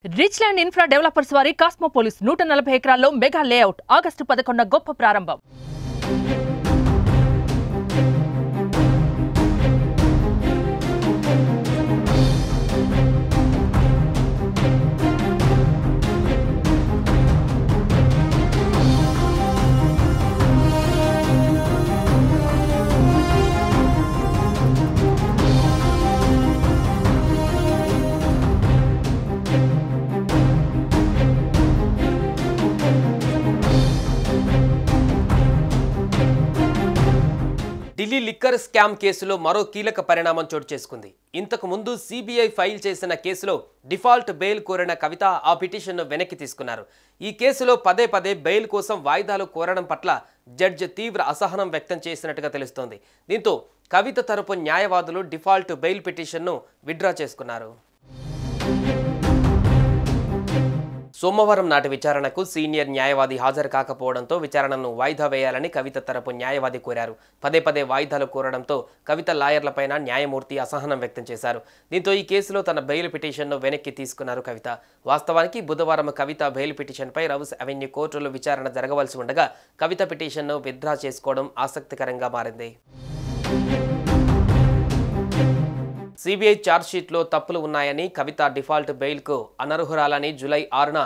Rich land infra developers వారి కాస్మోపోలిస్ 140 ఎకరాల్లో mega layout August 11 గొప్ప ప్రారంభం. ఢిల్లీ లిక్కర్ స్కామ్ కేసులో మరో కీలక పరిణామం చోటు చేసుకుంది. ఇంతకు ముందు సిబిఐ ఫైల్ చేసిన కేసులో డిఫాల్ట్ బెయిల్ కోరిన కవిత ఆ పిటిషన్ను వెనక్కి తీసుకున్నారు. ఈ కేసులో పదే పదే బెయిల్ కోసం వాయిదాలు కోరడం పట్ల జడ్జి తీవ్ర అసహనం వ్యక్తం చేసినట్టుగా తెలుస్తోంది. దీంతో కవిత తరపు న్యాయవాదులు డిఫాల్ట్ బెయిల్ పిటిషన్ను విత్డ్రా చేసుకున్నారు. సోమవారం నాటి విచారణకు సీనియర్ న్యాయవాది హాజరు కాకపోవడంతో విచారణను వాయిదా వేయాలని కవిత తరపు న్యాయవాది కోరారు. పదే పదే వాయిదాలు కోరడంతో కవిత లాయర్లపైన న్యాయమూర్తి అసహనం వ్యక్తం చేశారు. దీంతో ఈ కేసులో తన బెయిల్ పిటిషన్ను వెనక్కి తీసుకున్నారు కవిత. వాస్తవానికి బుధవారం కవిత బెయిల్ పిటిషన్పై రౌస్ అవెన్యూ కోర్టులో విచారణ జరగవలసి ఉండగా కవిత పిటిషన్ను విత్డ్రా చేసుకోవడం ఆసక్తికరంగా మారింది. సిబిఐ ఛార్జ్షీట్లో తప్పులు ఉన్నాయని, కవిత డిఫాల్ట్ బెయిల్కు అనర్హురాలని జూలై 6న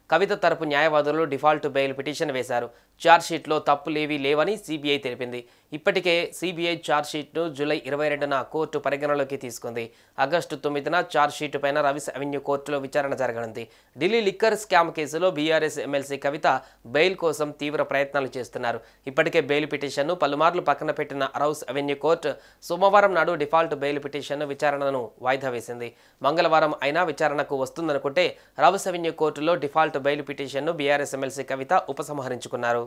కవిత తరపు న్యాయవాదులు డిఫాల్ట్ బెయిల్ పిటిషన్ వేశారు. ఛార్జ్షీట్లో తప్పులేవీ లేవని సిబిఐ తెలిపింది. ఇప్పటికే సిబిఐ ఛార్జ్షీట్ను జూలై 22న కోర్టు పరిగణలోకి తీసుకుంది. ఆగస్టు 9న ఛార్జ్షీట్ పైన రౌస్ అవెన్యూ కోర్టులో విచారణ జరగనుంది. ఢిల్లీ లిక్కర్ స్కామ్ కేసులో బీఆర్ఎస్ ఎమ్మెల్సీ కవిత బెయిల్ కోసం తీవ్ర ప్రయత్నాలు చేస్తున్నారు. ఇప్పటికే బెయిల్ పిటిషన్ను పలుమార్లు పక్కన పెట్టిన రౌస్ అవెన్యూ కోర్టు సోమవారం నాడు డిఫాల్ట్ బెయిల్ పిటిషన్ విచారణను వాయిదా వేసింది. మంగళవారం అయినా విచారణకు వస్తుందనుకుంటే రౌస్ అవెన్యూ కోర్టులో డిఫాల్ట్ బెయిల్ పిటిషన్ను బీఆర్ఎస్ ఎమ్మెల్సీ కవిత ఉపసంహరించుకున్నారు.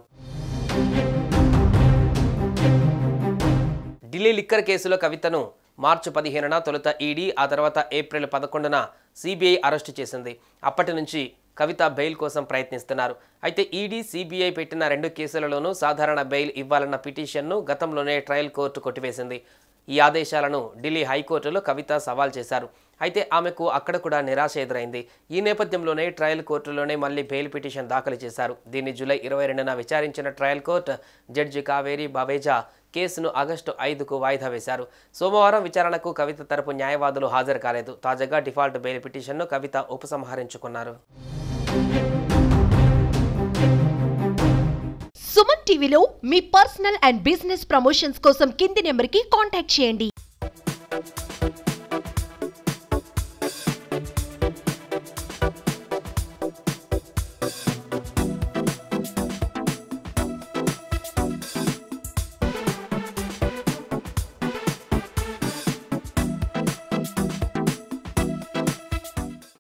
ఢిల్లీ లిక్కర్ కేసులో కవితను మార్చి 15న తొలుత ఈడీ, ఆ తర్వాత ఏప్రిల్ 11న సిబిఐ అరెస్టు చేసింది. అప్పటి నుంచి కవిత బెయిల్ కోసం ప్రయత్నిస్తున్నారు. అయితే ఈడీ, సిబిఐ పెట్టిన 2 కేసులలోనూ సాధారణ బెయిల్ ఇవ్వాలన్న పిటిషన్ను గతంలోనే ట్రయల్ కోర్టు కొట్టివేసింది. ఈ ఆదేశాలను ఢిల్లీ హైకోర్టులో కవిత సవాల్ చేశారు. అయితే ఆమెకు అక్కడ కూడా నిరాశ ఎదురైంది. ఈ నేపథ్యంలోనే ట్రయల్ కోర్టులోనే మళ్ళీ బెయిల్ పిటిషన్ దాఖలు చేశారు. దీన్ని జూలై 22న విచారించిన ట్రయల్ కోర్టు జడ్జి కావేరి బావేజా కేసును ఆగస్టు 5కు వాయిదా వేశారు. సోమవారం విచారణకు కవిత తరపు న్యాయవాదులు హాజరు కాలేదు. తాజాగా డిఫాల్ట్ బెయిల్ పిటిషన్ను కవిత ఉపసంహరించుకున్నారు. సుమన్ టీవీలో మీ పర్సనల్ అండ్ బిజినెస్ ప్రమోషన్స్ కోసం కింది నెంబర్కి కాంటాక్ట్ చేయండి.